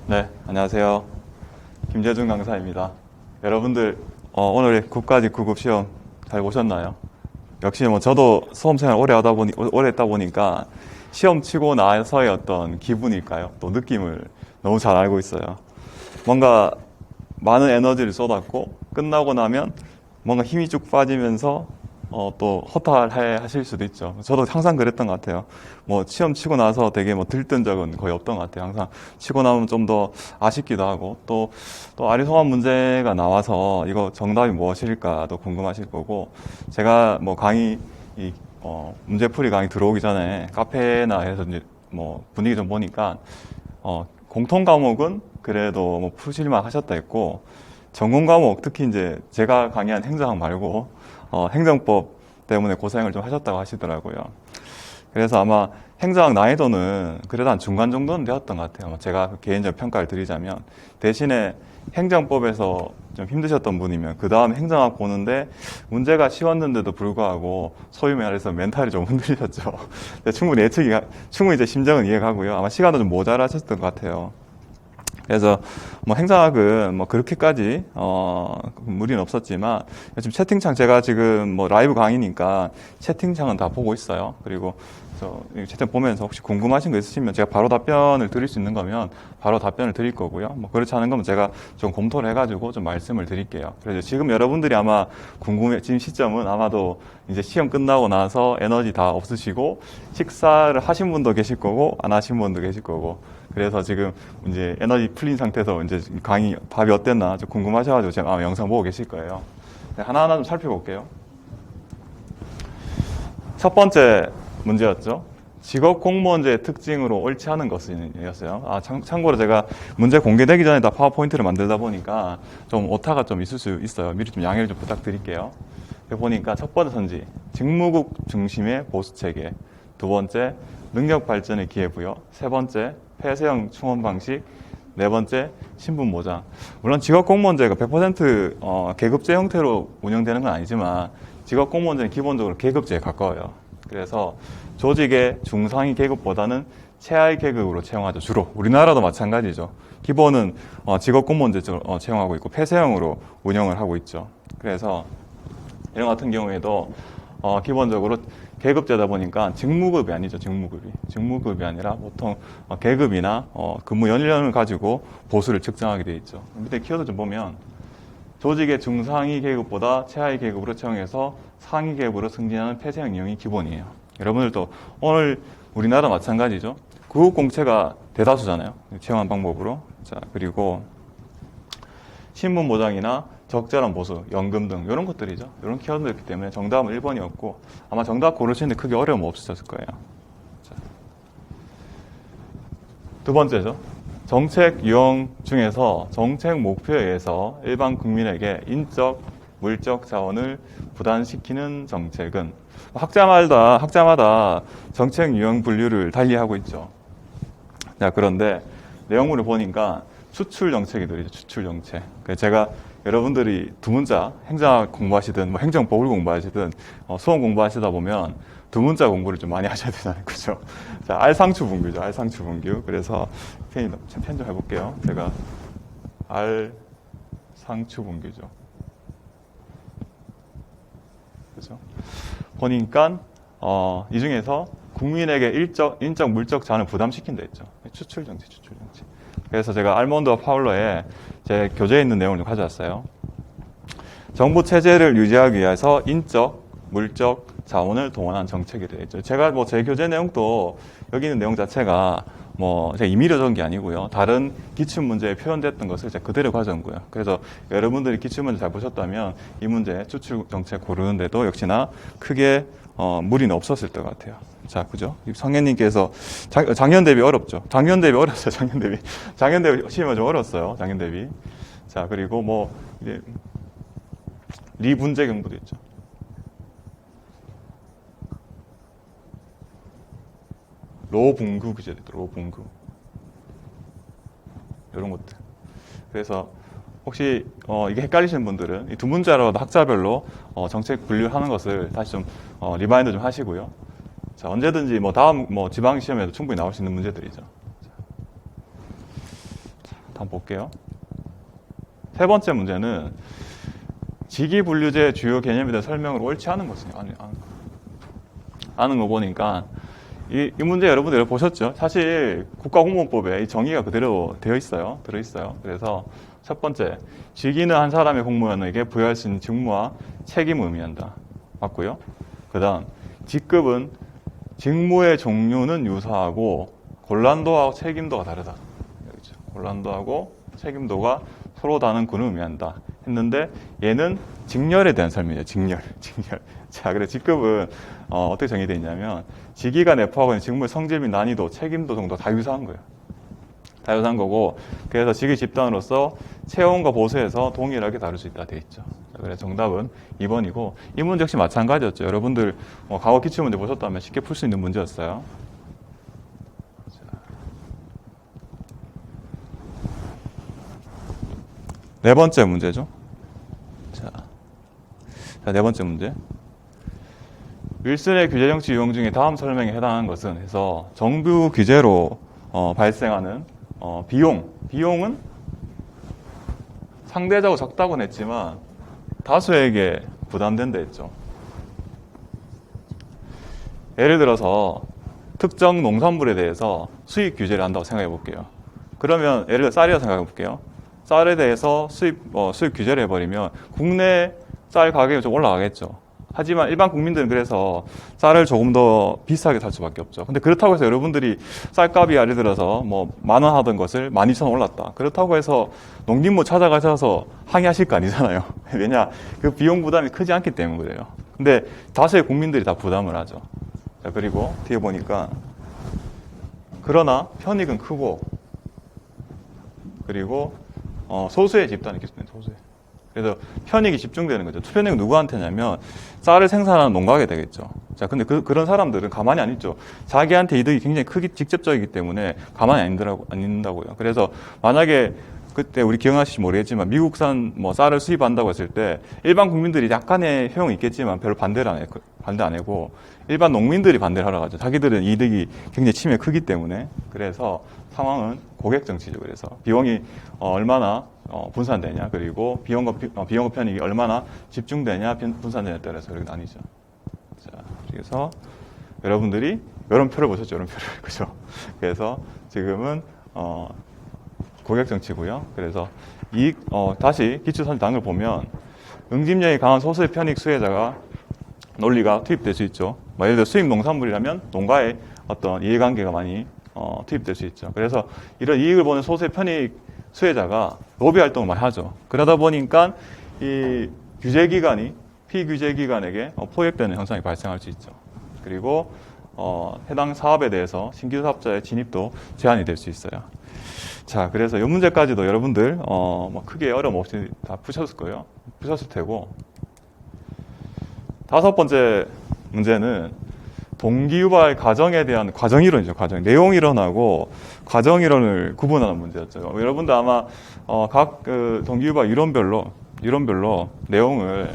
네, 안녕하세요. 김재준 강사입니다. 여러분들 오늘 국가직 9급 시험 잘 보셨나요? 역시 뭐 저도 수험생활 오래 했다 보니까 시험 치고 나서의 어떤 기분일까요? 또 느낌을 너무 잘 알고 있어요. 뭔가 많은 에너지를 쏟았고 끝나고 나면 뭔가 힘이 쭉 빠지면서 또 허탈해 하실 수도 있죠. 저도 항상 그랬던 것 같아요. 뭐 시험 치고 나서 되게 뭐 들뜬 적은 거의 없던 것 같아요. 항상 치고 나면 좀 더 아쉽기도 하고 또 아리송한 문제가 나와서 이거 정답이 무엇일까도 궁금하실 거고, 제가 뭐 강의 문제풀이 강의 들어오기 전에 카페나 해서 이제 뭐 분위기 좀 보니까 공통 과목은 그래도 뭐 푸실만 하셨다 했고, 전공 과목 특히 이제 제가 강의한 행정학 말고 행정법 때문에 고생을 좀 하셨다고 하시더라고요. 그래서 아마 행정학 난이도는 그래도 한 중간 정도는 되었던 것 같아요. 제가 개인적 평가를 드리자면, 대신에 행정법에서 좀 힘드셨던 분이면 그 다음 행정학 보는데 문제가 쉬웠는데도 불구하고 소위 말해서 멘탈이 좀 흔들리셨죠. 충분히 제 심정은 이해가고요. 아마 시간도 좀 모자라셨던 것 같아요. 그래서 뭐 행정학은 뭐 그렇게까지 무리는 없었지만, 지금 채팅창 제가 지금 뭐 라이브 강의니까 채팅창은 다 보고 있어요. 그리고 저 채팅 보면서 혹시 궁금하신 거 있으시면 제가 바로 답변을 드릴 수 있는 거면 바로 답변을 드릴 거고요. 뭐 그렇지 않은 거면 제가 좀 검토를 해가지고 좀 말씀을 드릴게요. 그래서 지금 여러분들이 아마 지금 시점은 아마도 이제 시험 끝나고 나서 에너지 다 없으시고 식사를 하신 분도 계실 거고 안 하신 분도 계실 거고, 그래서 지금 이제 에너지 풀린 상태에서 이제 강의 답이 어땠나 좀 궁금하셔가지고 제가 아마 영상 보고 계실 거예요. 네, 하나하나 좀 살펴볼게요. 첫 번째 문제였죠. 직업 공무원제의 특징으로 옳지 않은 것은 이었어요. 참고로 제가 문제 공개되기 전에 다 파워포인트를 만들다 보니까 좀 오타가 좀 있을 수 있어요. 미리 좀 양해를 좀 부탁드릴게요. 여기 보니까 첫 번째 선지, 직무국 중심의 보수 체계. 두 번째, 능력 발전의 기회부여. 세 번째, 폐쇄형 충원 방식. 네 번째, 신분 보장. 물론 직업공무원제가 100% 계급제 형태로 운영되는 건 아니지만 직업공무원제는 기본적으로 계급제에 가까워요. 그래서 조직의 중상위 계급보다는 최하위 계급으로 채용하죠. 주로 우리나라도 마찬가지죠. 기본은 직업공무원제로 채용하고 있고 폐쇄형으로 운영을 하고 있죠. 그래서 이런 같은 경우에도 기본적으로 계급제다 보니까 직무급이 아니죠. 직무급이 아니라 보통 계급이나 근무 연령을 가지고 보수를 측정하게 되어 있죠. 밑에 키워드 좀 보면 조직의 중상위 계급보다 최하위 계급으로 채용해서 상위 계급으로 승진하는 폐쇄형 이용이 기본이에요. 여러분들도 오늘 우리나라 마찬가지죠. 구급공채가 대다수잖아요. 채용한 방법으로. 자, 그리고 신분 보장이나 적절한 보수, 연금 등 이런 것들이죠. 이런 키워드였기 때문에 정답은 1번이었고 아마 정답 고르시는데 크게 어려움 없으셨을 거예요. 자. 두 번째죠. 정책 유형 중에서 정책 목표에 의해서 일반 국민에게 인적, 물적 자원을 부담시키는 정책은, 학자마다 정책 유형 분류를 달리하고 있죠. 자, 그런데 내용물을 보니까 추출 정책이들이죠. 추출 정책. 제가 여러분들이 두 문자, 행정학 공부하시든 뭐 행정법을 공부하시든 수험 공부하시다 보면 두 문자 공부를 좀 많이 하셔야 되잖아요. 그죠? 자, 알상추분규죠. 알상추분규. 그래서 펜 좀 해볼게요. 제가 알상추분규죠. 그죠? 보니까 이 중에서 국민에게 인적 물적 자원을 부담시킨다 했죠. 추출 정책. 그래서 제가 알몬드와 파울러의 제 교재에 있는 내용을 좀 가져왔어요. 정부 체제를 유지하기 위해서 인적, 물적 자원을 동원한 정책이 되어 있죠. 제가 뭐 제 교재 내용도 여기 있는 내용 자체가 뭐 제가 임의로 적은 게 아니고요. 다른 기출문제에 표현됐던 것을 제가 그대로 가져온 거예요. 그래서 여러분들이 기출문제 잘 보셨다면 이 문제 추출 정책 고르는데도 역시나 크게 무리는 없었을 것 같아요. 자, 그죠? 성현님께서 작년 대비 어렵죠. 작년 대비 어렸어요. 작년 대비 시험이 좀 어렸어요. 작년 대비. 자, 그리고 뭐 이제 리분재 경부도 있죠. 로분구 규제도 있죠. 로분구. 이런 것들. 그래서 혹시 이게 헷갈리시는 분들은 이 두 문자로도 학자별로 정책 분류하는 것을 다시 좀 리마인드 좀 하시고요. 자, 언제든지 뭐 다음 뭐 지방 시험에도 충분히 나올 수 있는 문제들이죠. 한번 볼게요. 세 번째 문제는 직위분류제 주요 개념에 대한 설명을 옳지 않은 것은 아는 거 보니까 이 문제 여러분들 보셨죠? 사실 국가공무원법에 이 정의가 그대로 들어있어요. 그래서 첫 번째, 직위는 한 사람의 공무원에게 부여할 수 있는 직무와 책임을 의미한다. 맞고요. 그 다음, 직급은 직무의 종류는 유사하고 곤란도하고 책임도가 다르다. 여기죠. 곤란도하고 책임도가 서로 다른 군을 의미한다. 했는데 얘는 직렬에 대한 설명이에요. 직렬. 자, 그래 직급은 어떻게 정의되어 있냐면 직위가 내포하고 있는 직무의 성질 및 난이도, 책임도 정도 다 유사한 거예요. 다 유사한 거고 그래서 직위 집단으로서 채용과 보수에서 동일하게 다룰 수 있다 돼 있죠. 자, 그래서 정답은 2번이고 이 문제 역시 마찬가지였죠. 여러분들 과거 기출문제 보셨다면 쉽게 풀 수 있는 문제였어요. 네 번째 문제죠. 자, 네 번째 문제. 윌슨의 규제 정치 유형 중에 다음 설명에 해당하는 것은 해서 정부 규제로 발생하는 비용은 상대적으로 적다고는 했지만 다수에게 부담된다 했죠. 예를 들어서 특정 농산물에 대해서 수입 규제를 한다고 생각해 볼게요. 그러면 예를 들어 쌀이라고 생각해 볼게요. 쌀에 대해서 수입 규제를 해버리면 국내 쌀 가격이 좀 올라가겠죠. 하지만 일반 국민들은 그래서 쌀을 조금 더 비싸게 살 수밖에 없죠. 근데 그렇다고 해서 여러분들이 쌀값이 예를 들어서 뭐 10,000원 하던 것을 12,000원 올랐다. 그렇다고 해서 농림부 찾아가셔서 항의하실 거 아니잖아요. 왜냐? 그 비용 부담이 크지 않기 때문에 그래요. 근데 다수의 국민들이 다 부담을 하죠. 자, 그리고 뒤에 보니까 그러나 편익은 크고 그리고 소수의 집단이 계속된 소수의. 그래서 편익이 집중되는 거죠. 편익은 누구한테냐면 쌀을 생산하는 농가게 되겠죠. 자, 근데 그런 사람들은 가만히 안 있죠. 자기한테 이득이 굉장히 크기 직접적이기 때문에 가만히 안 있는다고요. 그래서 만약에 그때 우리 기억나실지 모르겠지만 미국산 쌀을 수입한다고 했을 때 일반 국민들이 약간의 효용이 있겠지만 별로 반대 안 하고 일반 농민들이 반대를 하러 가죠. 자기들은 이득이 굉장히 침해 크기 때문에. 그래서 상황은 고객 정치죠. 그래서 비용이 얼마나 분산되냐, 그리고 비용과 편익이 얼마나 집중되냐, 분산되냐에 따라서 이렇게 나뉘죠. 자, 그래서 여러분들이 이런 표를 보셨죠, 이런 표를. 그죠? 그래서 지금은 고객 정치고요. 그래서 다시 기초선진 당을 보면 응집력이 강한 소수의 편익 수혜자가 논리가 투입될 수 있죠. 예를 들어 수입 농산물이라면 농가의 어떤 이해관계가 많이 투입될 수 있죠. 그래서 이런 이익을 보는 소수의 편익 수혜자가 로비 활동을 많이 하죠. 그러다 보니까 이 규제기관이 피규제기관에게 포획되는 현상이 발생할 수 있죠. 그리고 해당 사업에 대해서 신규 사업자의 진입도 제한이 될 수 있어요. 자, 그래서 이 문제까지도 여러분들 크게 어려움 없이 다 푸셨을 거예요. 푸셨을 테고 다섯 번째 문제는 동기유발 과정에 대한 과정이론이죠. 내용이론하고 과정이론을 구분하는 문제였죠. 여러분들 아마 각 동기유발 이론별로 내용을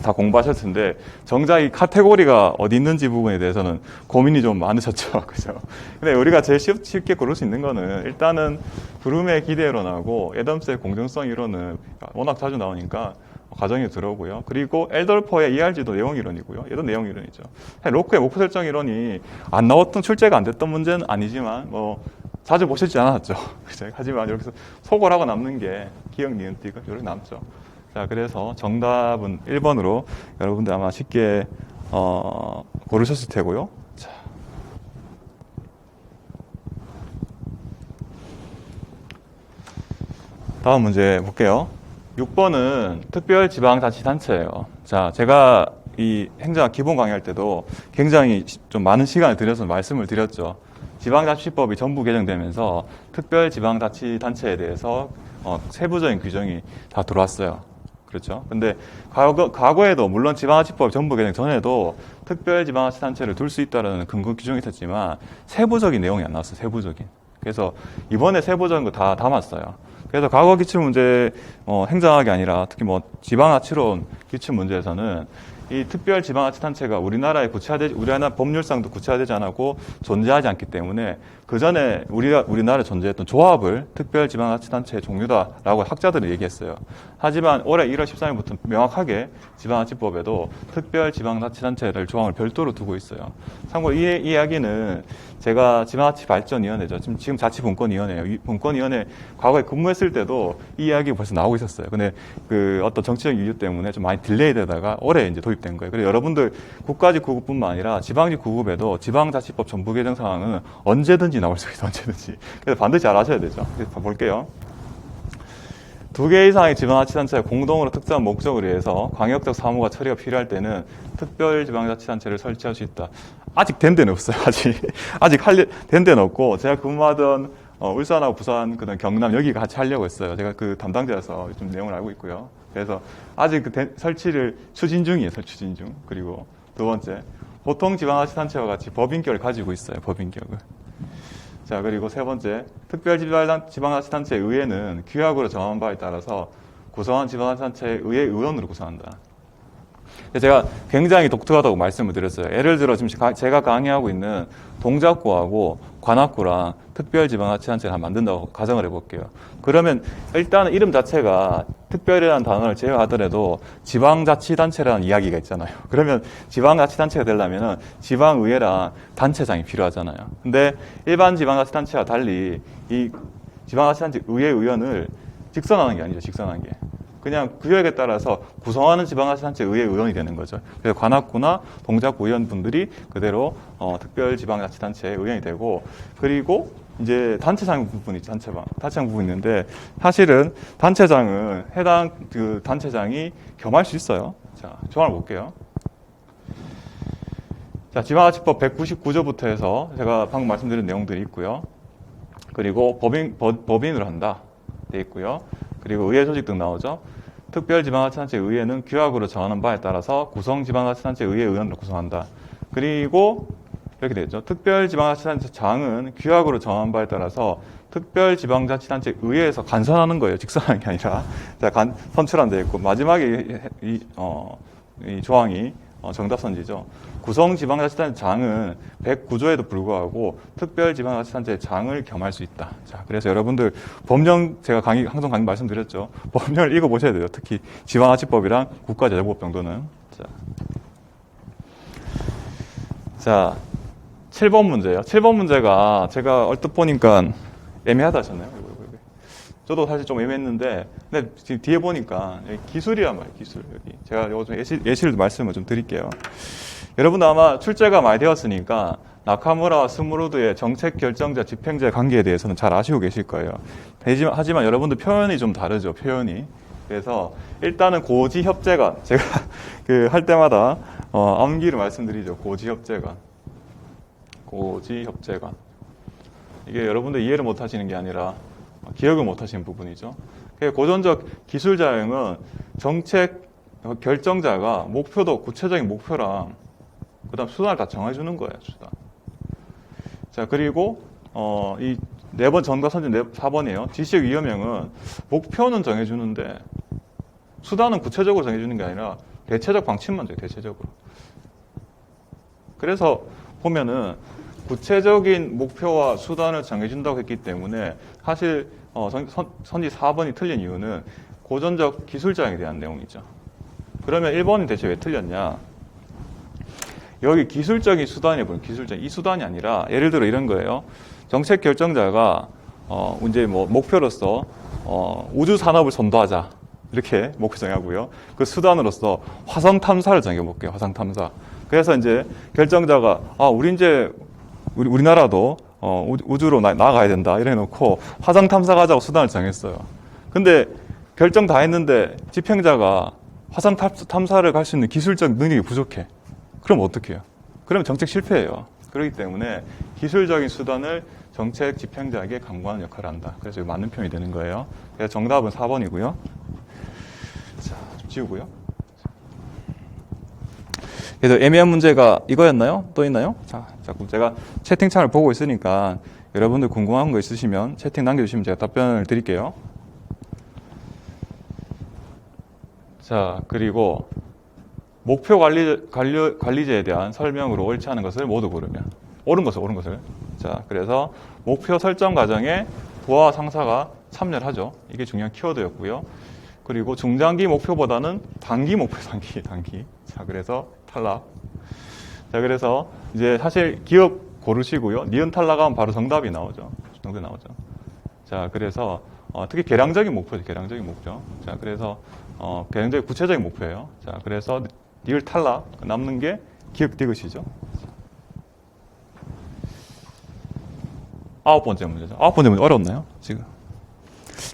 다 공부하셨을 텐데 정작 이 카테고리가 어디 있는지 부분에 대해서는 고민이 좀 많으셨죠. 그죠? 근데 우리가 제일 쉽게 고를 수 있는 거는 일단은 브룸의 기대론하고 애덤스의 공정성 이론은 워낙 자주 나오니까 과정이 들어오고요. 그리고 엘덜퍼의 ERG도 내용이론이고요. 얘도 내용이론이죠. 로크의 목표 설정 이론이 안 나왔던 출제가 안 됐던 문제는 아니지만 자주 보시지 않았죠. 하지만 여기서 소골하고 남는 게 기억, 니은, 띠가 이렇게 남죠. 자, 그래서 정답은 1번으로 여러분들 아마 쉽게 고르셨을 테고요. 자. 다음 문제 볼게요. 6번은 특별지방자치단체예요. 자, 제가 이 행정학 기본 강의할 때도 굉장히 좀 많은 시간을 들여서 말씀을 드렸죠. 지방자치법이 전부 개정되면서 특별지방자치단체에 대해서 세부적인 규정이 다 들어왔어요. 그렇죠. 근데 과거에도 물론 지방자치법 전부 개정 전에도 특별지방자치단체를 둘 수 있다는 근거 규정이 있었지만 세부적인 내용이 안 나왔어요. 세부적인. 그래서 이번에 세부적인 거 다 담았어요. 그래서 과거 기출문제 행정학이 아니라 특히 지방자치론 기출문제에서는 이 특별지방자치단체가 우리나라 법률상도 구체화되지 않았고 존재하지 않기 때문에 그 전에 우리나라에 존재했던 조합을 특별지방자치단체의 종류다라고 학자들은 얘기했어요. 하지만 올해 1월 13일부터 명확하게 지방자치법에도 특별지방자치단체를 조항을 별도로 두고 있어요. 참고로 이 이야기는 제가 지방자치발전위원회죠. 지금 자치분권위원회예요. 이 분권위원회 과거에 근무했을 때도 이 이야기가 벌써 나오고 있었어요. 근데 그 어떤 정치적 이유 때문에 좀 많이 딜레이 되다가 올해 이제 도입된 거예요. 그래서 여러분들 국가직 9급뿐만 아니라 지방직 9급에도 지방자치법 전부 개정 사항은 언제든지 나올 수 있어요. 언제든지. 그래서 반드시 잘 아셔야 되죠. 그래서 볼게요. 2개 이상의 지방자치단체가 공동으로 특정한 목적을 위해서 광역적 사무가 처리가 필요할 때는 특별지방자치단체를 설치할 수 있다. 아직 된 데는 없어요. 아직 된 데는 없고, 제가 근무하던 울산하고 부산, 그다음 경남 여기 같이 하려고 했어요. 제가 그 담당자여서 좀 내용을 알고 있고요. 그래서 아직 설치를 추진 중이에요. 추진 중. 그리고 두 번째, 보통 지방자치단체와 같이 법인격을 가지고 있어요. 법인격을. 자, 그리고 세 번째, 특별지방자치단체 의회는 규약으로 정한 바에 따라서 구성한 지방자치단체 의회 의원으로 구성한다. 제가 굉장히 독특하다고 말씀을 드렸어요. 예를 들어 지금 제가 강의하고 있는 동작구하고 관악구랑 특별지방자치단체를 만든다고 가정을 해볼게요. 그러면 일단은 이름 자체가 특별이라는 단어를 제외하더라도 지방자치단체라는 이야기가 있잖아요. 그러면 지방자치단체가 되려면 지방의회랑 단체장이 필요하잖아요. 근데 일반 지방자치단체와 달리 이 지방자치단체 의회 의원을 직선하는 게 아니죠. 직선하는 게. 그냥 규약에 따라서 구성하는 지방자치단체 의회 의원이 되는 거죠. 그래서 관악구나 동작구 의원분들이 그대로 특별지방자치단체 의원이 되고, 그리고 이제 단체장 부분이 있죠. 단체장 부분이 있는데, 사실은 단체장은 해당 그 단체장이 겸할 수 있어요. 자, 조항을 볼게요. 자, 지방자치법 199조부터 해서 제가 방금 말씀드린 내용들이 있고요. 그리고 법인으로 한다 돼 있고요. 그리고 의회 조직 등 나오죠. 특별지방자치단체 의회는 규약으로 정하는 바에 따라서 구성지방자치단체 의회 의원으로 구성한다. 그리고 이렇게 되죠. 특별지방자치단체 장은 규약으로 정한 바에 따라서 특별지방자치단체 의회에서 간선하는 거예요. 직선하는 게 아니라. 자, 선출한 데 있고, 마지막에 이 조항이 정답선지죠. 구성지방자치단체 장은 109조에도 불구하고 특별지방자치단체 장을 겸할 수 있다. 자, 그래서 여러분들 법령, 제가 항상 강의 말씀드렸죠. 법령을 읽어보셔야 돼요. 특히 지방자치법이랑 국가재정법 정도는. 자, 7번 문제예요. 7번 문제가 제가 얼뜻 보니까 애매하다 하셨나요? 저도 사실 좀 애매했는데, 근데 지금 뒤에 보니까 기술이란 말이에요. 기술. 여기 제가 이거 좀 예시를 말씀을 좀 드릴게요. 여러분도 아마 출제가 많이 되었으니까 나카무라와 스무르드의 정책 결정자 집행자의 관계에 대해서는 잘 아시고 계실 거예요. 하지만 여러분들 표현이 좀 다르죠. 표현이. 그래서 일단은 고지협재관, 제가 할 때마다 암기를 말씀드리죠. 고지협재관. 고지협재관. 이게 여러분들 이해를 못 하시는 게 아니라 기억을 못 하시는 부분이죠. 고전적 기술자형은 정책 결정자가 목표도 구체적인 목표랑 그다음 수단을 다 정해주는 거예요. 수단. 자, 그리고 이 4번 정답선지 4번이에요. 지시적 위험형은 목표는 정해주는데 수단은 구체적으로 정해주는 게 아니라 대체적 방침만 정해요. 대체적으로. 그래서 보면은 구체적인 목표와 수단을 정해준다고 했기 때문에 사실 선지 4번이 틀린 이유는 고전적 기술자에 대한 내용이죠. 그러면 1번이 대체 왜 틀렸냐? 여기 기술적인 수단이 뭐예요? 기술적인 이 수단이 아니라 예를 들어 이런 거예요. 정책 결정자가 이제 뭐 목표로서 우주 산업을 선도하자 이렇게 목표 정하고요. 그 수단으로서 화성 탐사를 정해볼게요. 화성 탐사. 그래서 이제 결정자가 우리나라도 우주로 나가야 된다 이래 놓고 화성 탐사 가자고 수단을 정했어요. 근데 결정 다 했는데 집행자가 화성 탐사를 갈 수 있는 기술적 능력이 부족해. 그럼 어떻게 해요? 그러면 정책 실패해요. 그렇기 때문에 기술적인 수단을 정책 집행자에게 강구하는 역할을 한다. 그래서 맞는 표현이 되는 거예요. 그래서 정답은 4번이고요. 자, 좀 지우고요. 그래서 애매한 문제가 이거였나요? 또 있나요? 자, 그럼 제가 채팅창을 보고 있으니까 여러분들 궁금한 거 있으시면 채팅 남겨주시면 제가 답변을 드릴게요. 자, 그리고 목표 관리제에 대한 설명으로 옳지 않은 것을 모두 고르면 옳은 것을 자, 그래서 목표 설정 과정에 부하와 상사가 참여를 하죠. 이게 중요한 키워드였고요. 그리고 중장기 목표보다는 단기 목표, 단기. 자, 그래서 탈락. 자, 그래서 이제 사실 기업 고르시고요. 니은 탈락하면 바로 정답이 나오죠. 정답이 나오죠. 자, 그래서 특히 계량적인 목표죠. 계량적인 목표. 자, 그래서 계량적인 구체적인 목표예요. 자, 그래서 니을 탈락 남는 게 기억 디귿이죠. 9번째 문제죠. 9번째 문제 어렵나요? 지금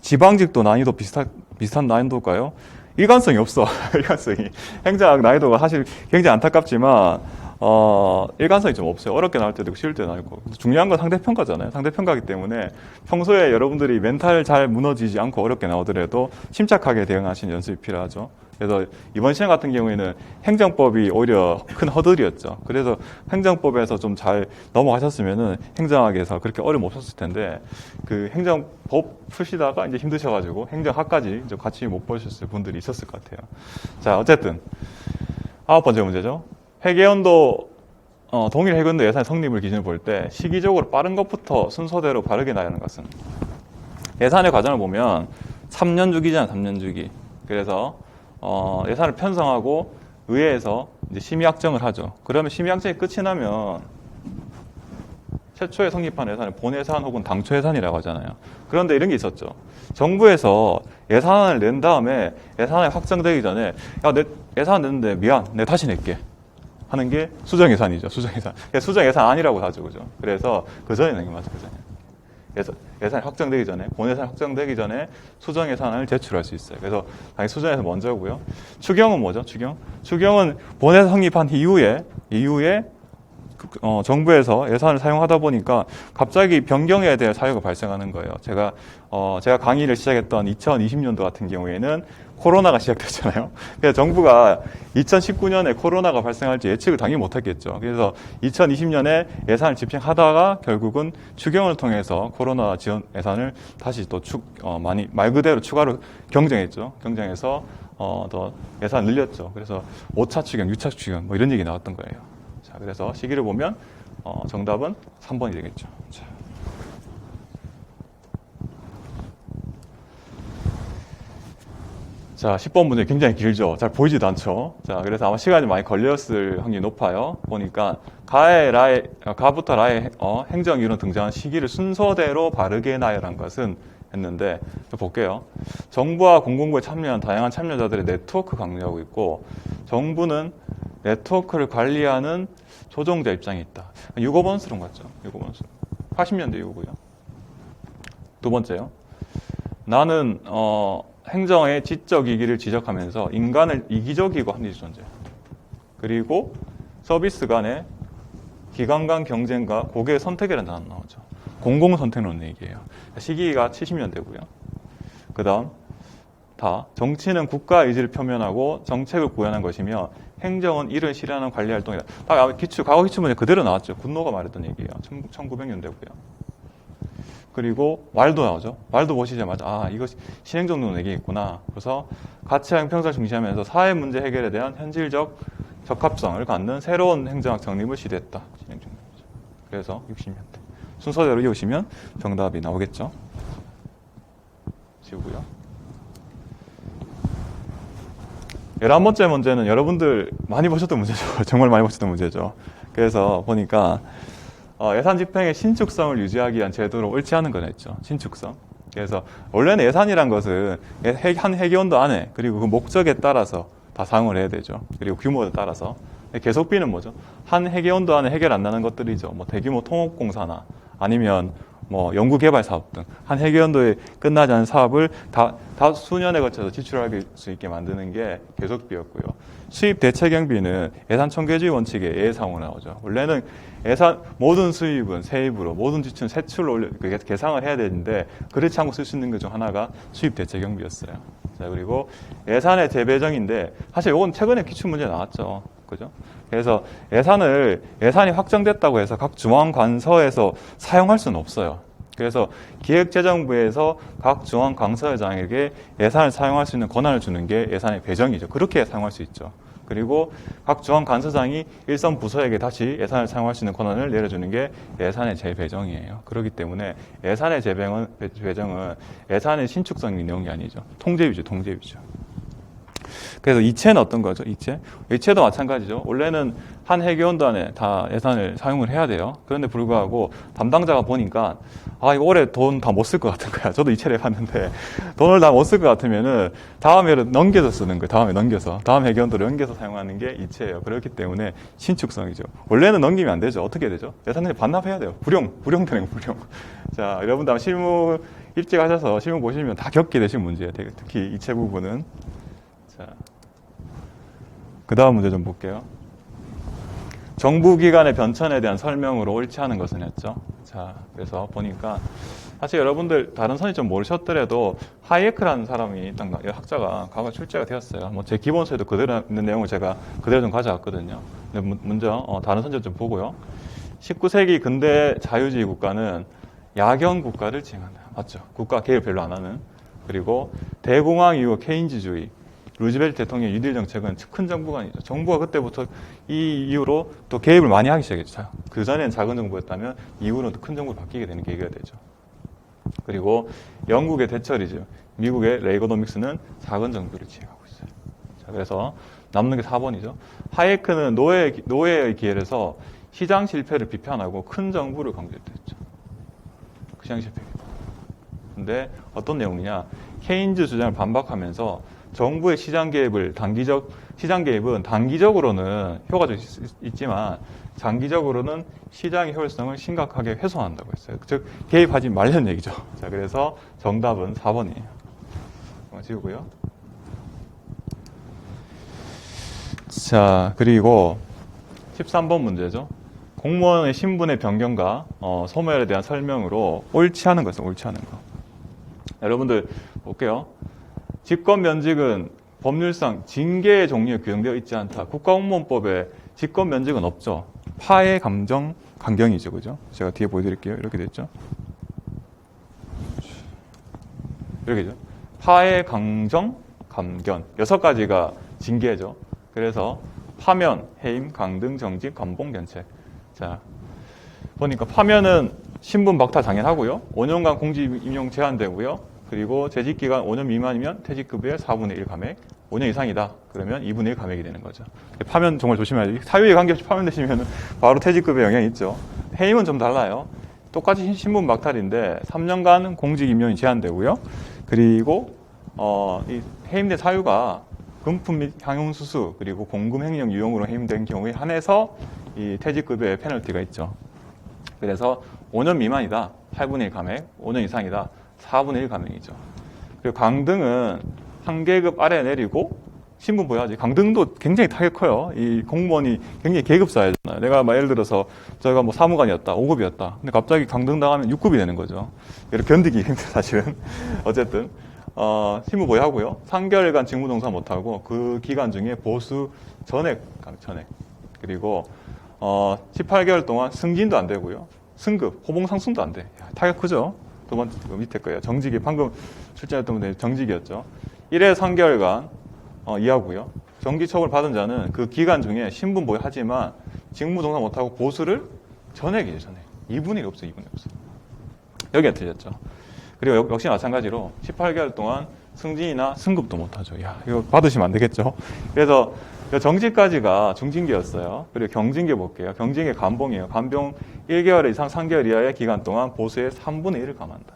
지방직도 난이도 비슷한 난이도일까요? 일관성이 없어. 일관성이. 행정학 난이도가 사실 굉장히 안타깝지만 일관성이 좀 없어요. 어렵게 나올 때도 있고 쉬울 때도 나오고. 중요한 건 상대평가잖아요. 상대평가이기 때문에 평소에 여러분들이 멘탈 잘 무너지지 않고 어렵게 나오더라도 침착하게 대응하시는 연습이 필요하죠. 그래서 이번 시험 같은 경우에는 행정법이 오히려 큰 허들이었죠. 그래서 행정법에서 좀 잘 넘어가셨으면은 행정학에서 그렇게 어려움 없었을 텐데 그 행정법 푸시다가 이제 힘드셔가지고 행정학까지 이제 같이 못 보셨을 분들이 있었을 것 같아요. 자, 어쨌든 9번째 문제죠. 회계연도 동일 회계연도 예산 성립을 기준으로 볼 때 시기적으로 빠른 것부터 순서대로 바르게 나가는 것은 예산의 과정을 보면 3년 주기잖아요. 3년 주기. 그래서 예산을 편성하고 의회에서 이제 심의확정을 하죠. 그러면 심의확정이 끝이 나면 최초에 성립한 예산을 본예산 혹은 당초 예산이라고 하잖아요. 그런데 이런 게 있었죠. 정부에서 예산안을 낸 다음에 예산안이 확정되기 전에 야, 내 예산 냈는데 미안, 내가 다시 낼게 하는 게 수정예산이죠. 수정예산. 수정예산 아니라고 하죠. 그죠? 그래서 그 전에 낸 게 맞죠. 그 전에. 예산이 확정되기 전에, 본예산이 확정되기 전에 수정예산을 제출할 수 있어요. 그래서 당연히 수정예산 먼저고요. 추경은 뭐죠? 추경은 본예산 성립한 이후에 정부에서 예산을 사용하다 보니까 갑자기 변경해야 될 사유가 발생하는 거예요. 제가 강의를 시작했던 2020년도 같은 경우에는 코로나가 시작됐잖아요. 그래서 정부가 2019년에 코로나가 발생할지 예측을 당연히 못했겠죠. 그래서 2020년에 예산을 집행하다가 결국은 추경을 통해서 코로나 지원 예산을 다시 또 많이 말 그대로 추가로 경정했죠. 경정해서 더 예산 늘렸죠. 그래서 5차 추경, 6차 추경 뭐 이런 얘기 나왔던 거예요. 자, 그래서 시기를 보면 정답은 3번이 되겠죠. 자, 10번 문제 굉장히 길죠. 잘 보이지도 않죠. 자, 그래서 아마 시간이 많이 걸렸을 확률이 높아요. 보니까 가부터 라의 행정 이론 등장한 시기를 순서대로 바르게 나열한 것은 했는데 볼게요. 정부와 공공부에 참여한 다양한 참여자들의 네트워크 강조하고 있고 정부는 네트워크를 관리하는 조종자 입장이 있다. 유고번스러운 것 같죠? 유고번스러운. 80년대 유고고요. 두 번째요. 나는 행정의 지적 이기를 지적하면서 인간을 이기적이고 합리적 존재. 그리고 서비스 간의 기관 간 경쟁과 고객의 선택이라는 단어 나오죠. 공공선택론 얘기예요. 시기가 70년대고요. 그 다음 정치는 국가 의지를 표면하고 정책을 구현한 것이며 행정은 이를 실현하는 관리 활동이다. 과거 기출 문제 그대로 나왔죠. 군노가 말했던 얘기예요. 1900년대고요. 그리고 왈도 나오죠. 왈도 보시자마자 이거 신행정론 얘기겠구나. 그래서 가치와 형평성을 중시하면서 사회 문제 해결에 대한 현실적 적합성을 갖는 새로운 행정학 정립을 시도했다. 신행정론이죠. 그래서 60년대. 순서대로 이으시면 정답이 나오겠죠. 지우고요. 11번째 문제는 여러분들 많이 보셨던 문제죠. 정말 많이 보셨던 문제죠. 그래서 보니까 예산 집행의 신축성을 유지하기 위한 제도로 옳지않은 걸 했죠. 신축성. 그래서 원래는 예산이란 것은 한 회계연도 안에 그리고 그 목적에 따라서 다 사용을 해야 되죠. 그리고 규모에 따라서. 계속비는 뭐죠? 한 회계연도 안에 해결 안 나는 것들이죠. 뭐 대규모 통업공사나 아니면 뭐 연구개발 사업 등 한 회계연도에 끝나지 않은 사업을 다 수년에 걸쳐서 지출할 수 있게 만드는 게 계속비였고요. 수입 대체경비는 예산 총계주의 원칙에 예상으로 나오죠. 원래는 모든 수입은 세입으로, 모든 지출은 세출로 계상을 해야 되는데 그렇지 않고 쓸 수 있는 것 중 하나가 수입 대체경비였어요. 자, 그리고 예산의 재배정인데 사실 이건 최근에 기출 문제 나왔죠. 그죠? 그래서 예산이 확정됐다고 해서 각 중앙관서에서 사용할 수는 없어요. 그래서 기획재정부에서 각 중앙관서장에게 예산을 사용할 수 있는 권한을 주는 게 예산의 배정이죠. 그렇게 사용할 수 있죠. 그리고 각 중앙간서장이 일선 부서에게 다시 예산을 사용할 수 있는 권한을 내려주는 게 예산의 재배정이에요. 그렇기 때문에 예산의 재배정은 예산의 신축성이 내용이 아니죠. 통제위죠, 통제위죠. 그래서 이체는 어떤 거죠? 이체도 마찬가지죠. 원래는 한 회계연도안에 다 예산을 사용을 해야 돼요. 그런데 불구하고 담당자가 보니까 이거 올해 돈 다 못 쓸 것 같은 거야. 저도 이체를 해봤는데 돈을 다 못 쓸 것 같으면은 다음에를 넘겨서 쓰는 거예요. 다음 회계연도를 넘겨서 사용하는 게 이체예요. 그렇기 때문에 신축성이죠. 원래는 넘기면 안 되죠. 어떻게 되죠? 예산을 반납해야 돼요. 불용 되는 거, 불용. 자, 여러분들 아마 실무 일찍 하셔서 실무 보시면 다 겪게 되신 문제예요. 특히 이체 부분은. 자, 그 다음 문제 좀 볼게요. 정부기관의 변천에 대한 설명으로 옳지 않은 것은 했죠. 자, 그래서 보니까 사실 여러분들 다른 선이 좀 모르셨더라도 하이에크라는 사람이 일단 학자가 과거 출제가 되었어요. 뭐 제 기본서에도 그대로 있는 내용을 제가 그대로 좀 가져왔거든요. 근데 먼저 다른 선지 좀 보고요. 19세기 근대 자유주의 국가는 야경 국가를 지향한다. 맞죠? 국가 개입 별로 안 하는. 그리고 대공황 이후 케인즈주의. 루즈벨트 대통령의 뉴딜 정책은 큰 정부가 아니죠. 정부가 그때부터 이 이후로 또 개입을 많이 하기 시작했죠. 그 전에는 작은 정부였다면 이후로는 또 큰 정부로 바뀌게 되는 계기가 되죠. 그리고 영국의 대처리즘, 미국의 레이거노믹스는 작은 정부를 지향하고 있어요. 자, 그래서 남는 게 4번이죠. 하이에크는 노예의 기회에서 시장 실패를 비판하고 큰 정부를 강조했죠. 시장 실패. 근데 어떤 내용이냐? 케인즈 주장을 반박하면서 정부의 시장 개입은 단기적으로는 효과적일 수 있지만 장기적으로는 시장의 효율성을 심각하게 훼손한다고 했어요. 즉 개입하지 말라는 얘기죠. 자, 그래서 정답은 4번이에요. 지우고요. 자, 그리고 13번 문제죠. 공무원의 신분의 변경과 소멸에 대한 설명으로 옳지 않은 것은 옳지 않은 거. 여러분들 볼게요. 직권 면직은 법률상 징계의 종류에 규정되어 있지 않다. 국가공무원법에 직권 면직은 없죠. 파의 감정, 강경이죠. 그죠? 제가 뒤에 보여드릴게요. 이렇게 됐죠. 이렇게 죠. 파의 감정, 감견. 6가지가 징계죠. 그래서 파면, 해임, 강등, 정직, 감봉, 견책. 자, 보니까 파면은 신분 박탈 당연하고요. 5년간 공직 임용 제한되고요. 그리고 재직기간 5년 미만이면 퇴직급여의 4분의 1 감액, 5년 이상이다. 그러면 2분의 1 감액이 되는 거죠. 파면 정말 조심해야지. 사유에 관계없이 파면되시면 바로 퇴직급여에 영향이 있죠. 해임은 좀 달라요. 똑같이 신분 박탈인데 3년간 공직 임용이 제한되고요. 그리고 이 해임된 사유가 금품 및 향용수수 그리고 공금횡령 유용으로 해임된 경우에 한해서 이 퇴직급여의 페널티가 있죠. 그래서 5년 미만이다. 8분의 1 감액, 5년 이상이다. 4분의 1 감액이죠. 그리고 강등은 한 계급 아래 내리고 신분 보여야지. 강등도 굉장히 타격이 커요. 이 공무원이 굉장히 계급 쌓여잖아요. 내가 예를 들어서 저희가 뭐 사무관이었다, 5급이었다. 근데 갑자기 강등 당하면 6급이 되는 거죠. 이걸 견디기 힘들어 사실은. 어쨌든 신분 보유하고요. 3개월간 직무동사 못하고 그 기간 중에 보수 전액. 그리고 18개월 동안 승진도 안 되고요. 승급, 호봉 상승도 안 돼. 타격 크죠. 두 번째 밑에 거예요. 정직이 방금 출제했던 분들 정직이었죠. 1회 3개월간 이하고요. 정기처벌 받은 자는 그 기간 중에 신분 보유하지만 직무동사 못하고 보수를 전액이에요. 전액. 2분의 1 없어요. 2분의 1 없어요. 여기가 틀렸죠. 그리고 역시 마찬가지로 18개월 동안 승진이나 승급도 못하죠. 야, 이거 받으시면 안 되겠죠. 그래서 정직까지가 중징계였어요. 그리고 경징계 볼게요. 경징계 감봉이에요. 감봉 1개월 이상 3개월 이하의 기간 동안 보수의 3분의 1을 감한다.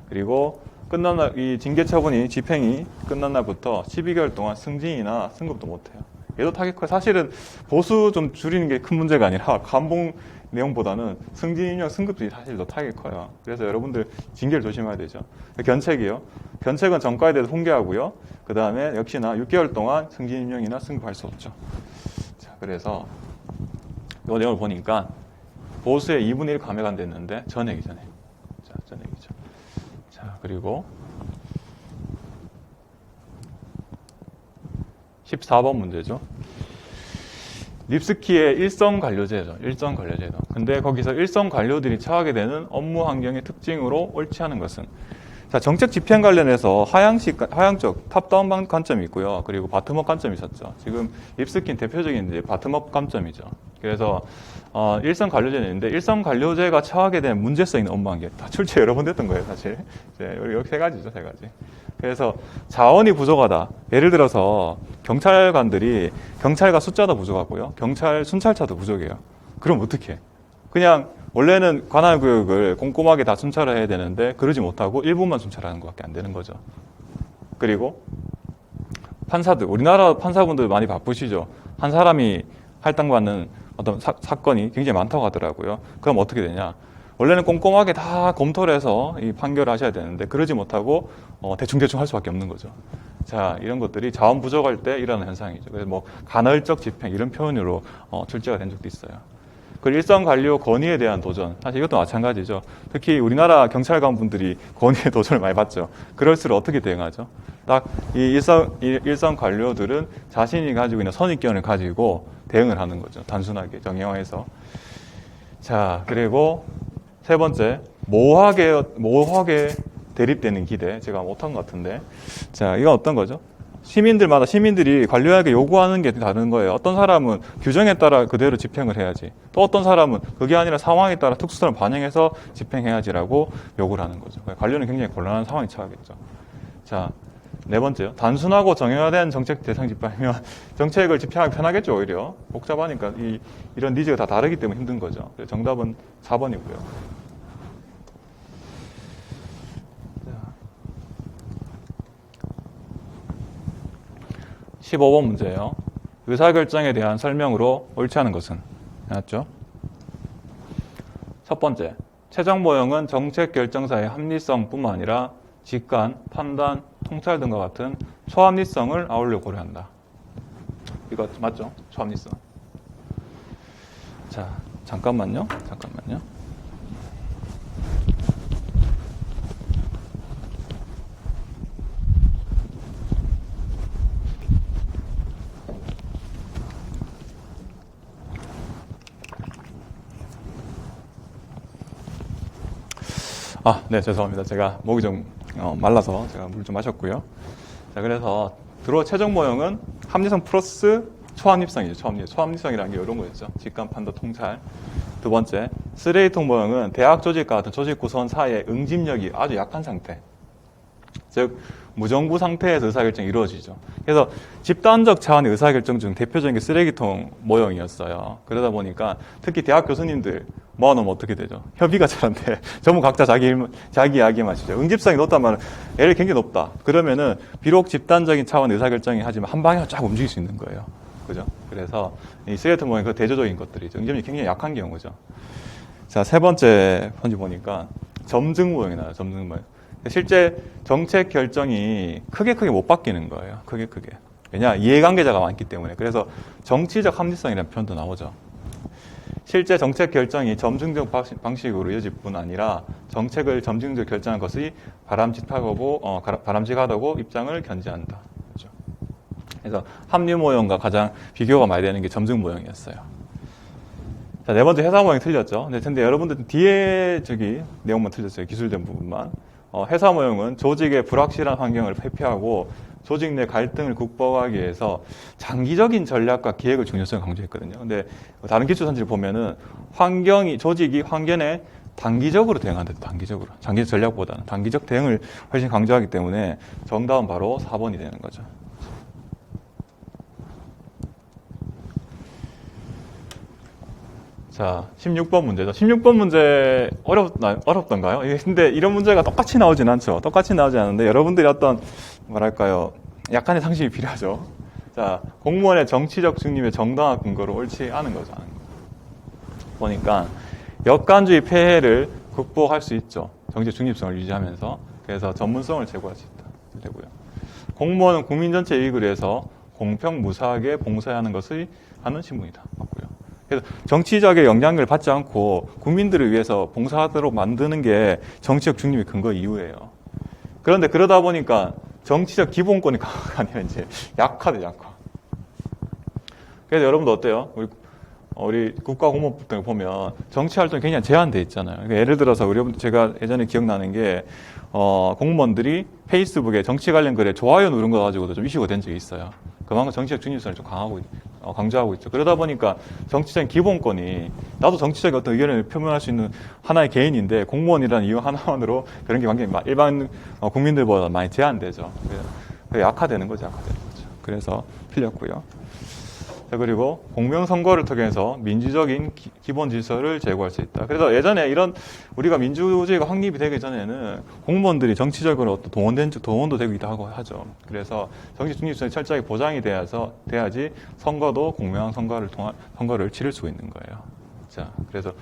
그리고 끝난 날, 이 징계 처분이 집행이 끝난 날부터 12개월 동안 승진이나 승급도 못해요. 얘도 타격 커요. 사실은 보수 좀 줄이는 게 큰 문제가 아니라 감봉 내용보다는 승진이나 승급들이 사실 더 타격이 커요. 그래서 여러분들 징계를 조심해야 되죠. 견책이요. 견책은 전과에 대해서 훈계하고요. 그 다음에 역시나 6개월 동안 승진 임용이나 승급할 수 없죠. 자, 그래서 이 내용을 보니까 보수의 2분의 1 감액 안 됐는데 전액이 전액. 자, 전액이죠. 자, 그리고 14번 문제죠. 립스키의 일선 관료제죠. 일선 관료제도. 근데 거기서 일선 관료들이 처하게 되는 업무 환경의 특징으로 옳지 않은 것은 자, 정책 집행 관련해서 하향적 탑다운 관점이 있고요. 그리고 바텀업 관점이 있었죠. 지금 립스킨 대표적인 이제 바텀업 관점이죠. 그래서 일선 관료제는 있는데 일선 관료제가 처하게 된 문제성 있는 업무한 게 다 출제 여러 번 됐던 거예요, 사실. 이제 여기 세 가지죠, 세 가지. 그래서 자원이 부족하다. 예를 들어서 경찰과 숫자도 부족하고요. 경찰 순찰차도 부족해요. 그럼 어떻게? 그냥 원래는 관할 구역을 꼼꼼하게 다 순찰을 해야 되는데 그러지 못하고 일부만 순찰하는 것밖에 안 되는 거죠. 그리고 판사들, 우리나라 판사분들 많이 바쁘시죠. 한 사람이 할당받는 어떤 사건이 굉장히 많다고 하더라고요. 그럼 어떻게 되냐? 원래는 꼼꼼하게 다 검토를 해서 이 판결을 하셔야 되는데 그러지 못하고 대충대충 할 수밖에 없는 거죠. 자, 이런 것들이 자원 부족할 때 일어나는 현상이죠. 그래서 뭐 간헐적 집행 이런 표현으로 출제가 된 적도 있어요. 그리고 일선 관료 권위에 대한 도전. 사실 이것도 마찬가지죠. 특히 우리나라 경찰관분들이 권위에 도전을 많이 받죠. 그럴수록 어떻게 대응하죠? 딱 이 일선 관료들은 자신이 가지고 있는 선입견을 가지고 대응을 하는 거죠. 단순하게 정형화해서. 자, 그리고 세 번째, 모호하게 대립되는 기대. 제가 못한 것 같은데. 자, 이건 어떤 거죠? 시민들이 관료에게 요구하는 게 다른 거예요. 어떤 사람은 규정에 따라 그대로 집행을 해야지. 또 어떤 사람은 그게 아니라 상황에 따라 특수성을 반영해서 집행해야지라고 요구를 하는 거죠. 관료는 굉장히 곤란한 상황이 처하겠죠. 자, 네 번째요. 단순하고 정형화된 정책 대상 집행이면 정책을 집행하기 편하겠죠, 오히려. 복잡하니까 이런 니즈가 다 다르기 때문에 힘든 거죠. 정답은 4번이고요. 15번 문제예요. 의사결정에 대한 설명으로 옳지 않은 것은? 맞죠? 첫 번째, 최종 모형은 정책 결정사의 합리성뿐만 아니라 직관, 판단, 통찰 등과 같은 초합리성을 아울러 고려한다. 이거 맞죠? 초합리성. 자, 잠깐만요. 네, 죄송합니다. 제가 목이 좀 말라서 제가 물 좀 마셨고요. 자, 그래서 최종 모형은 합리성 플러스 초합리성이죠. 초합리성이라는 게 이런 거였죠. 직관, 판단, 통찰. 두 번째, 쓰레기통 모형은 대학 조직과 같은 조직 구성원 사이의 응집력이 아주 약한 상태. 즉, 무정부 상태에서 의사결정이 이루어지죠. 그래서 집단적 차원의 의사결정 중 대표적인 게 쓰레기통 모형이었어요. 그러다 보니까 특히 대학 교수님들 모아놓으면 어떻게 되죠? 협의가 잘 안 돼. 전부 각자 자기 이야기만 하시죠. 응집성이 높단 말은 L이 굉장히 높다. 그러면은 비록 집단적인 차원의 의사결정이 하지만 한 방향으로 쫙 움직일 수 있는 거예요. 그죠? 그래서 이 쓰레기통 모형이 그 대조적인 것들이죠. 응집력이 굉장히 약한 경우죠. 자, 세 번째 편지 보니까 점증 모형이 나와요. 점증 모형. 실제 정책 결정이 크게 못 바뀌는 거예요. 크게. 왜냐? 이해관계자가 많기 때문에. 그래서 정치적 합리성이라는 표현도 나오죠. 실제 정책 결정이 점증적 방식으로 이어질 뿐 아니라 정책을 점증적으로 결정한 것이 바람직하다고 입장을 견지한다. 그렇죠? 그래서 합리 모형과 가장 비교가 많이 되는 게 점증 모형이었어요. 자, 네 번째 회사 모형이 틀렸죠. 근데 여러분들 뒤에 내용만 틀렸어요. 기술된 부분만. 회사 모형은 조직의 불확실한 환경을 회피하고 조직 내 갈등을 극복하기 위해서 장기적인 전략과 기획의 중요성을 강조했거든요. 근데 다른 기초 선지를 보면은 조직이 환경에 단기적으로 대응한다. 단기적 전략보다는 단기적 대응을 훨씬 강조하기 때문에 정답은 바로 4번이 되는 거죠. 자, 16번 문제죠. 16번 문제 어렵던가요? 근데 이런 문제가 똑같이 나오진 않죠. 똑같이 나오지 않는데 여러분들이 어떤 약간의 상식이 필요하죠. 자, 공무원의 정치적 중립의 정당한 근거로 옳지 않은 거죠. 보니까 역관주의 폐해를 극복할 수 있죠. 정치적 중립성을 유지하면서. 그래서 전문성을 제고할 수 있다. 되고요. 공무원은 국민 전체 이익을 위해서 공평 무사하게 봉사해야 하는 것을 하는 신분이다. 맞고요. 그래서 정치적인 영향력을 받지 않고 국민들을 위해서 봉사하도록 만드는 게 정치적 중립의 근거 이유예요. 그런데 그러다 보니까 정치적 기본권이 강화가 아니라 이제 약화돼, 약화. 그래서 여러분도 어때요? 우리 국가공무원 등을 보면 정치 활동이 굉장히 제한돼 있잖아요. 그러니까 예를 들어서 제가 예전에 기억나는 게 공무원들이 페이스북에 정치 관련 글에 좋아요 누른 거 가지고도 좀 이슈가 된 적이 있어요. 그만큼 정치적 중립성을 좀 강조하고 있죠. 그러다 보니까 정치적인 기본권이, 나도 정치적인 어떤 의견을 표명할 수 있는 하나의 개인인데 공무원이라는 이유 하나만으로 그런 게 굉장히 일반 국민들보다 많이 제한되죠. 그래서 약화되는 거죠. 그래서 틀렸고요. 자, 그리고 공명선거를 통해서 민주적인 기본 질서를 제고할 수 있다. 그래서 예전에 이런 우리가 민주주의가 확립이 되기 전에는 공무원들이 정치적으로 어떤 동원도 되기도 하고 하죠. 그래서 정치 중립성이 철저하게 보장이 돼야지 선거도 공명한 선거를 치를 수 있는 거예요. 자, 그래서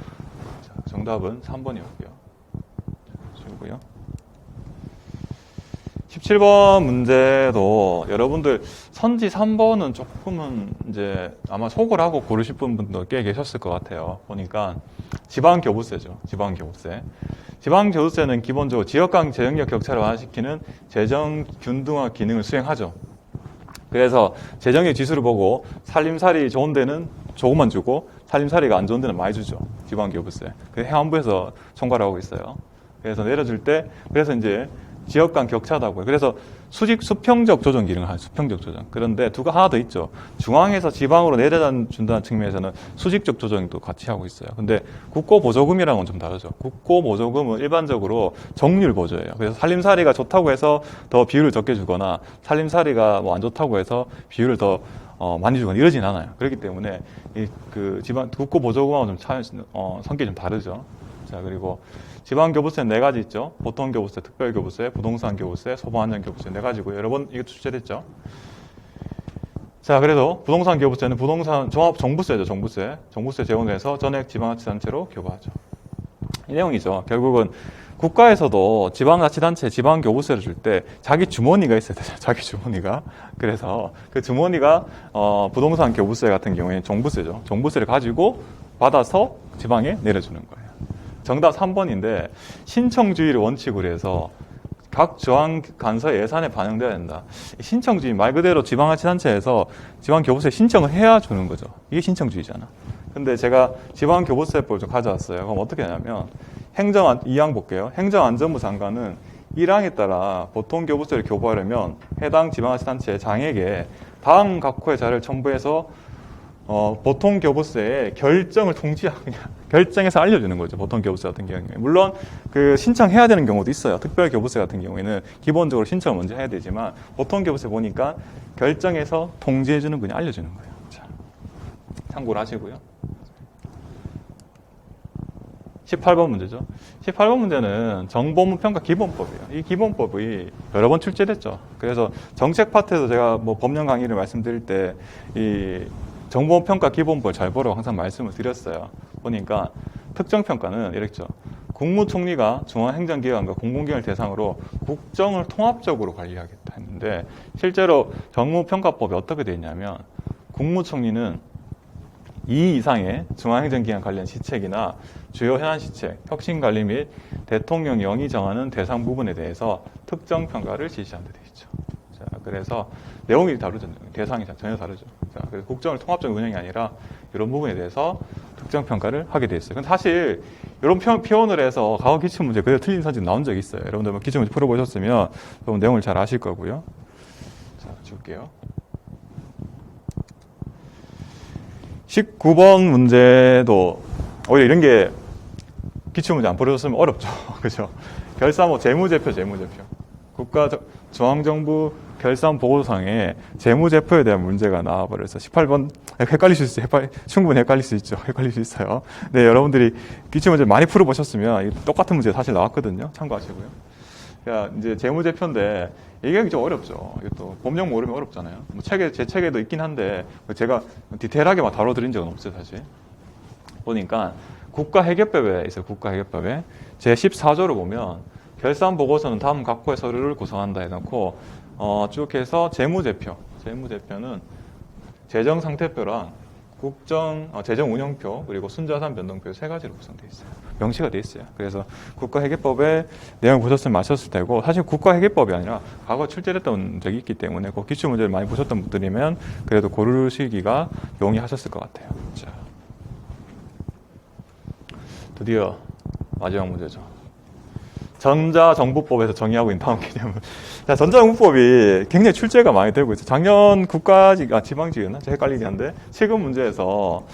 정답은 3번이었고요. 지우고요. 17번 문제도 여러분들 선지 3번은 조금은 이제 아마 속을 하고 고르실 분도 꽤 계셨을 것 같아요. 보니까 지방교부세죠. 지방교부세는 기본적으로 지역 간 재정력 격차를 완화시키는 재정 균등화 기능을 수행하죠. 그래서 재정의 지수를 보고 살림살이 좋은 데는 조금만 주고 살림살이가 안 좋은 데는 많이 주죠. 지방교부세. 그래서 행안부에서 총괄을 하고 있어요. 그래서 내려줄 때, 그래서 이제 지역 간 격차다고요. 그래서 수평적 조정 기능을 하죠. 수평적 조정. 그런데 하나 더 있죠. 중앙에서 지방으로 내려준다는 측면에서는 수직적 조정도 같이 하고 있어요. 근데 국고보조금이랑은 좀 다르죠. 국고보조금은 일반적으로 정률 보조예요. 그래서 살림살이가 좋다고 해서 더 비율을 적게 주거나 살림살이가 뭐 안 좋다고 해서 비율을 더 많이 주거나 이러진 않아요. 그렇기 때문에 국고보조금하고 좀 성격이 좀 다르죠. 자, 그리고 지방교부세는 4가지 있죠. 보통교부세, 특별교부세, 부동산교부세, 소방안전교부세 4가지고요. 여러 번 이게 출제됐죠. 자, 그래도 부동산교부세는 부동산 종합정부세죠. 정부세 재원을 해서 전액 지방자치단체로 교부하죠. 이 내용이죠. 결국은 국가에서도 지방자치단체 지방교부세를 줄 때 자기 주머니가 있어야 되죠. 자기 주머니가. 그래서 그 주머니가 부동산 교부세 같은 경우에는 종부세죠. 종부세를 가지고 받아서 지방에 내려주는 거예요. 정답 3번인데 신청주의를 원칙으로 해서 각 지방간서 예산에 반영돼야 된다. 신청주의 말 그대로 지방자치단체에서 지방교부세 신청을 해야 주는 거죠. 이게 신청주의잖아. 근데 제가 지방교부세법을 좀 가져왔어요. 그럼 어떻게 하냐면 2항 볼게요. 행정안전부 장관은 1항에 따라 보통교부세를 교부하려면 해당 지방자치단체 장에게 다음 각호의 자료를 첨부해서 보통교부세의 결정을 결정해서 알려주는 거죠. 보통교부세 같은 경우에. 물론, 신청해야 되는 경우도 있어요. 특별교부세 같은 경우에는 기본적으로 신청을 먼저 해야 되지만, 보통교부세 보니까 결정해서 통지해주는 거냐, 알려주는 거예요. 자, 참고를 하시고요. 18번 문제죠. 18번 문제는 정보문평가 기본법이에요. 이 기본법이 여러 번 출제됐죠. 그래서 정책 파트에서 제가 법령 강의를 말씀드릴 때, 정보평가 기본법을 잘 보라고 항상 말씀을 드렸어요. 보니까 특정평가는 이랬죠. 국무총리가 중앙행정기관과 공공기관을 대상으로 국정을 통합적으로 관리하겠다 했는데 실제로 정무평가법이 어떻게 되어 있냐면 국무총리는 2 이상의 중앙행정기관 관련 시책이나 주요 현안 시책, 혁신관리 및 대통령 영이 정하는 대상 부분에 대해서 특정평가를 지시하는 데 되어 있죠. 자, 그래서 내용이 다르죠. 대상이 전혀 다르죠. 자, 그래서 국정을 통합적인 운영이 아니라 이런 부분에 대해서 특정 평가를 하게 돼 있어요. 근데 사실 이런 표현을 해서 과거 기출문제 그대로 틀린 사진 나온 적이 있어요. 여러분들 기출문제 풀어보셨으면 그럼 내용을 잘 아실 거고요. 자, 지울게요. 19번 문제도 오히려 이런 게 기출문제 안 풀어줬으면 어렵죠. 그죠? 결사모 재무제표. 국가 중앙정부 결산 보고서상에 재무제표에 대한 문제가 나와버려서 18번 헷갈릴 수 있어요. 충분히 헷갈릴 수 있죠. 헷갈릴 수 있어요. 네, 여러분들이 기출문제 많이 풀어보셨으면 똑같은 문제 사실 나왔거든요. 참고하시고요. 야, 이제 재무제표인데 얘기하기 좀 어렵죠. 이것도 법령 모르면 어렵잖아요. 제 책에도 있긴 한데 제가 디테일하게 막 다뤄드린 적은 없어요, 사실. 보니까 국가회계법에 있어요. 국가회계법에 제14조를 보면 결산 보고서는 다음 각호의 서류를 구성한다 해놓고 쭉 해서 재무제표는 재정상태표랑 재정운영표 그리고 순자산 변동표 3가지로 구성되어 있어요. 명시가 되어 있어요. 그래서 국가회계법의 내용 보셨으면 아셨을 테고 사실 국가회계법이 아니라 과거 출제됐던 적이 있기 때문에 그 기출문제를 많이 보셨던 분들이면 그래도 고르시기가 용이하셨을 것 같아요. 자, 드디어 마지막 문제죠. 전자정보법에서 정의하고 있는 다음 개념은 자, 전자정보법이 굉장히 출제가 많이 되고 있어요. 작년 지방직이었나? 제가 헷갈리긴 한데 최근 문제에서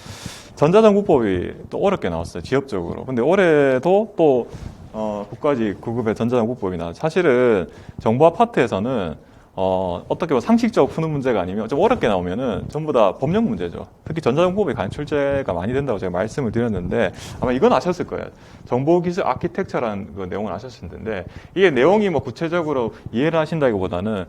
전자정보법이 또 어렵게 나왔어요. 지역적으로. 근데 올해도 또 국가직 9급의 전자정보법이 나왔어요. 사실은 정보화 파트에서는 어떻게 보면 상식적으로 푸는 문제가 아니면 좀 어렵게 나오면은 전부 다 법령 문제죠. 특히 전자정보법이 가장 출제가 많이 된다고 제가 말씀을 드렸는데 아마 이건 아셨을 거예요. 정보기술 아키텍처라는 그 내용을 아셨을 텐데 이게 내용이 뭐 구체적으로 이해를 하신다기보다는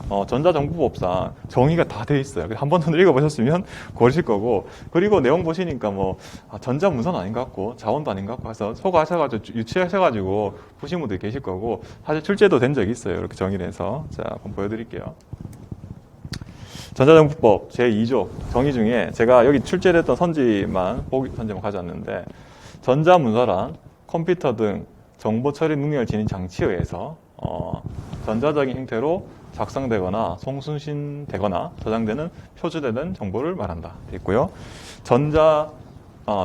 전자정보법상 정의가 다 돼 있어요. 한 번 더 읽어보셨으면 고르실 거고 그리고 내용 보시니까 뭐 전자문서는 아닌 것 같고 자원도 아닌 것 같고 해서 속아하셔가지고 유치하셔가지고 보신 분들이 계실 거고 사실 출제도 된 적이 있어요. 이렇게 정의를 해서 자 한번 보여드릴게요. 전자정보법 제2조 정의 중에 제가 여기 출제됐던 선지만 가져왔는데 전자문서란 컴퓨터 등 정보 처리 능력을 지닌 장치에 의해서 전자적인 형태로 작성되거나 송수신되거나 저장되는 표준화된 정보를 말한다. 돼 있고요.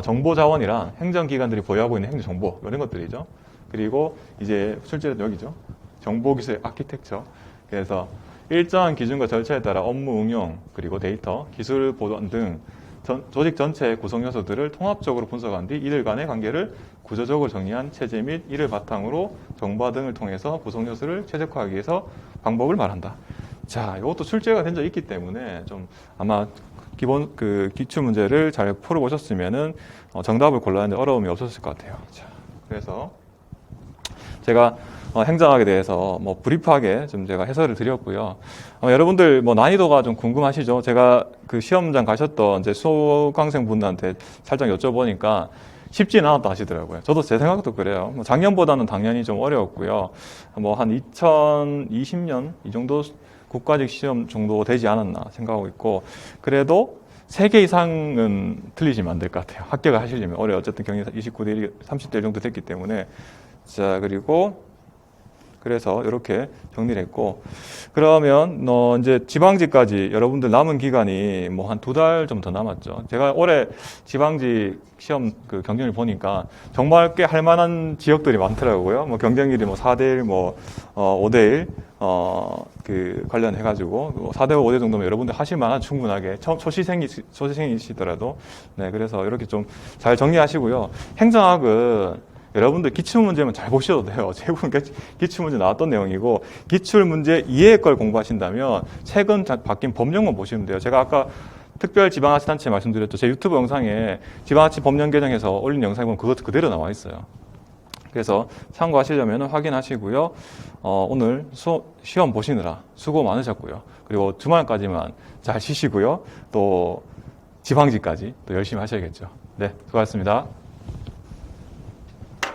정보자원이란 행정기관들이 보유하고 있는 행정정보 이런 것들이죠. 그리고 이제 출제된 여기죠. 정보기술 아키텍처. 그래서 일정한 기준과 절차에 따라 업무 응용, 그리고 데이터, 기술 보완 등 조직 전체의 구성 요소들을 통합적으로 분석한 뒤 이들 간의 관계를 구조적으로 정의한 체제 및 이를 바탕으로 정보화 등을 통해서 구성 요소를 최적화하기 위해서 방법을 말한다. 자, 이것도 출제가 된 적이 있기 때문에 좀 아마 기본 기출 문제를 잘 풀어보셨으면은 정답을 골라내는데 어려움이 없었을 것 같아요. 자, 그래서 제가 행정학에 대해서 뭐 브리프하게 좀 제가 해설을 드렸고요. 여러분들 뭐 난이도가 좀 궁금하시죠? 제가 그 시험장 가셨던 이제 수강생 분들한테 살짝 여쭤보니까 쉽지는 않았다 하시더라고요. 저도 제 생각도 그래요. 뭐 작년보다는 당연히 좀 어려웠고요. 뭐 한 2020년 이 정도 국가직 시험 정도 되지 않았나 생각하고 있고 그래도 3개 이상은 틀리시면 안 될 것 같아요. 합격을 하시려면 올해 어쨌든 경력 29대 1, 30대 1 정도 됐기 때문에 자 그래서 이렇게 정리를 했고 그러면 이제 지방직까지 여러분들 남은 기간이 뭐 한 2달 좀 더 남았죠. 제가 올해 지방직 시험 그 경쟁률 보니까 정말 꽤 할 만한 지역들이 많더라고요. 뭐 경쟁률이 뭐 4대1 뭐 5대1 그 관련해가지고 4대 5대 정도면 여러분들 하실 만한 충분하게 초시생이시더라도 네 그래서 이렇게 좀 잘 정리하시고요. 행정학은 여러분들 기출문제만 잘 보셔도 돼요. 대부분 기출문제 나왔던 내용이고 기출문제 이외의 걸 공부하신다면 최근 바뀐 법령만 보시면 돼요. 제가 아까 특별지방자치단체 말씀드렸죠. 제 유튜브 영상에 지방자치 법령 개정해서 올린 영상에 보면 그것 그대로 나와 있어요. 그래서 참고하시려면 확인하시고요. 오늘 시험 보시느라 수고 많으셨고요. 그리고 주말까지만 잘 쉬시고요. 또 지방직까지 또 열심히 하셔야겠죠. 네, 수고하셨습니다.